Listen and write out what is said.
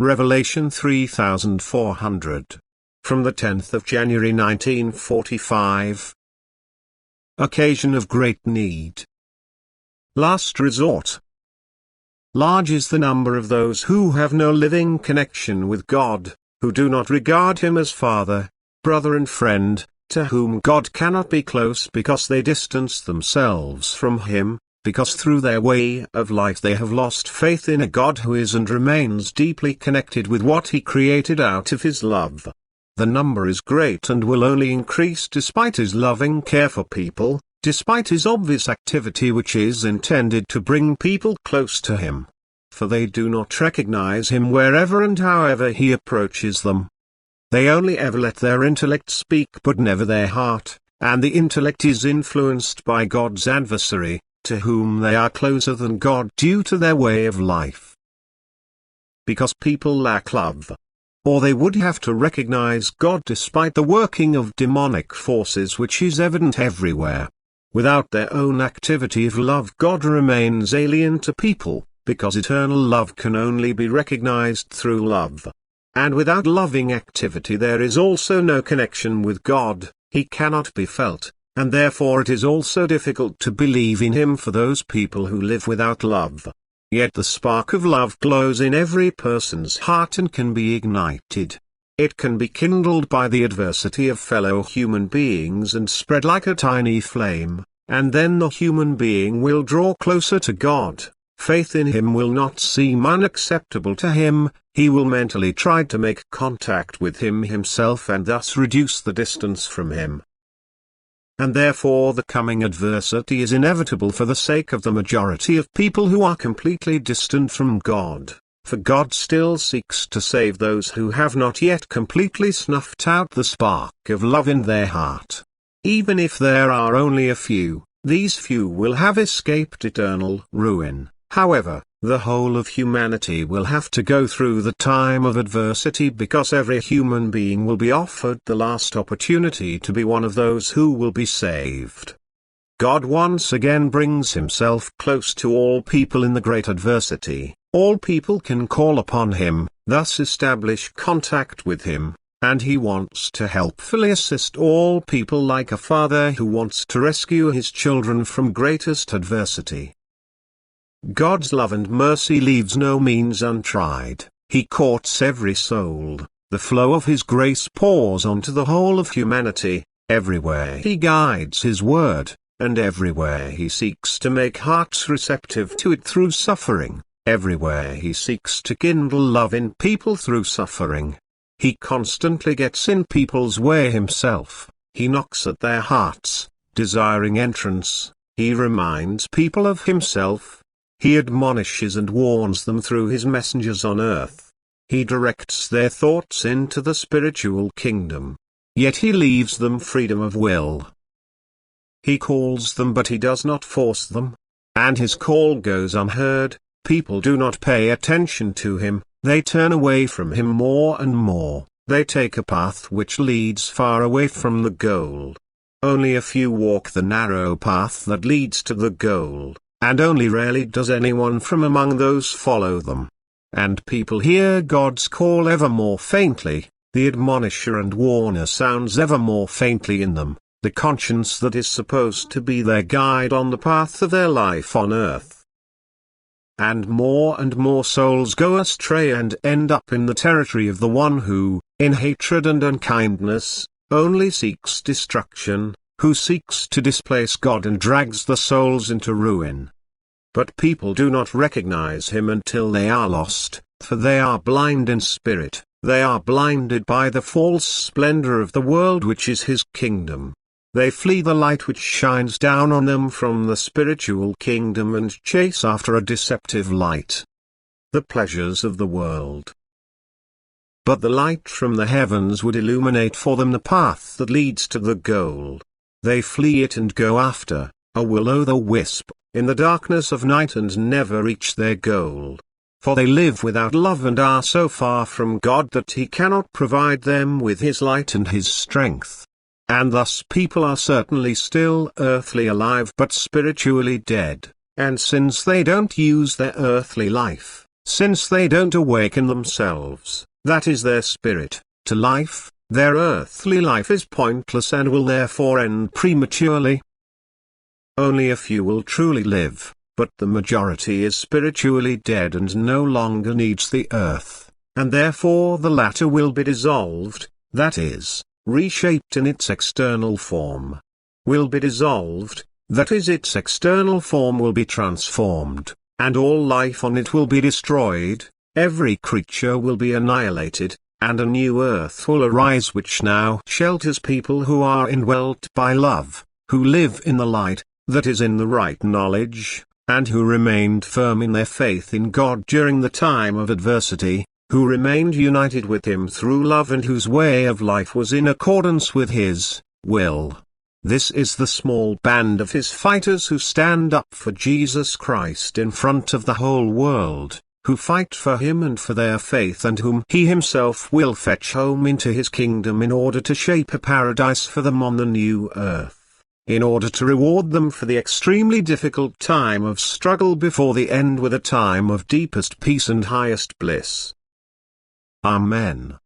Revelation 3400. From the 10th of January 1945. Occasion of great need. Last resort. Large is the number of those who have no living connection with God, who do not regard Him as Father, brother and friend, to whom God cannot be close because they distance themselves from Him, because through their way of life they have lost faith in a God who is and remains deeply connected with what He created out of His love. The number is great and will only increase despite His loving care for people, despite His obvious activity which is intended to bring people close to Him. For they do not recognize Him wherever and however He approaches them. They only ever let their intellect speak but never their heart, and the intellect is influenced by God's adversary, to whom they are closer than God due to their way of life. Because people lack love. Or they would have to recognize God despite the working of demonic forces which is evident everywhere. Without their own activity of love, God remains alien to people, because eternal love can only be recognized through love. And without loving activity there is also no connection with God, He cannot be felt, and therefore it is also difficult to believe in Him for those people who live without love. Yet the spark of love glows in every person's heart and can be ignited. It can be kindled by the adversity of fellow human beings and spread like a tiny flame, and then the human being will draw closer to God. Faith in Him will not seem unacceptable to him, he will mentally try to make contact with Him himself and thus reduce the distance from Him. And therefore the coming adversity is inevitable for the sake of the majority of people who are completely distant from God, for God still seeks to save those who have not yet completely snuffed out the spark of love in their heart. Even if there are only a few, these few will have escaped eternal ruin. However, the whole of humanity will have to go through the time of adversity because every human being will be offered the last opportunity to be one of those who will be saved. God once again brings Himself close to all people in the great adversity. All people can call upon Him, thus establish contact with Him, and He wants to helpfully assist all people like a father who wants to rescue his children from greatest adversity. God's love and mercy leaves no means untried. He courts every soul, the flow of His grace pours onto the whole of humanity, everywhere He guides His word, and everywhere He seeks to make hearts receptive to it through suffering, everywhere He seeks to kindle love in people through suffering. He constantly gets in people's way Himself, He knocks at their hearts, desiring entrance, He reminds people of Himself. He admonishes and warns them through His messengers on earth. He directs their thoughts into the spiritual kingdom. Yet He leaves them freedom of will. He calls them but He does not force them. And His call goes unheard. People do not pay attention to Him, they turn away from Him more and more, they take a path which leads far away from the goal. Only a few walk the narrow path that leads to the goal. And only rarely does anyone from among those follow them. And people hear God's call ever more faintly, the admonisher and warner sounds ever more faintly in them, the conscience that is supposed to be their guide on the path of their life on earth. And more souls go astray and end up in the territory of the one who, in hatred and unkindness, only seeks destruction, who seeks to displace God and drags the souls into ruin. But people do not recognize Him until they are lost, for they are blind in spirit, they are blinded by the false splendor of the world which is His kingdom. They flee the light which shines down on them from the spiritual kingdom and chase after a deceptive light. The pleasures of the world. But the light from the heavens would illuminate for them the path that leads to the goal. They flee it and go after a will-o'-the-wisp, in the darkness of night and never reach their goal. For they live without love and are so far from God that He cannot provide them with His light and His strength. And thus people are certainly still earthly alive but spiritually dead, and since they don't use their earthly life, since they don't awaken themselves, that is their spirit, to life, their earthly life is pointless and will therefore end prematurely. Only a few will truly live, but the majority is spiritually dead and no longer needs the earth, and therefore the latter will be dissolved, that is, reshaped in its external form. Will be dissolved, that is, its external form will be transformed, and all life on it will be destroyed, every creature will be annihilated, and a new earth will arise which now shelters people who are indwelt by love, who live in the light, that is in the right knowledge, and who remained firm in their faith in God during the time of adversity, who remained united with Him through love and whose way of life was in accordance with His will. This is the small band of His fighters who stand up for Jesus Christ in front of the whole world, who fight for Him and for their faith and whom He Himself will fetch home into His kingdom in order to shape a paradise for them on the new earth, in order to reward them for the extremely difficult time of struggle before the end with a time of deepest peace and highest bliss. Amen.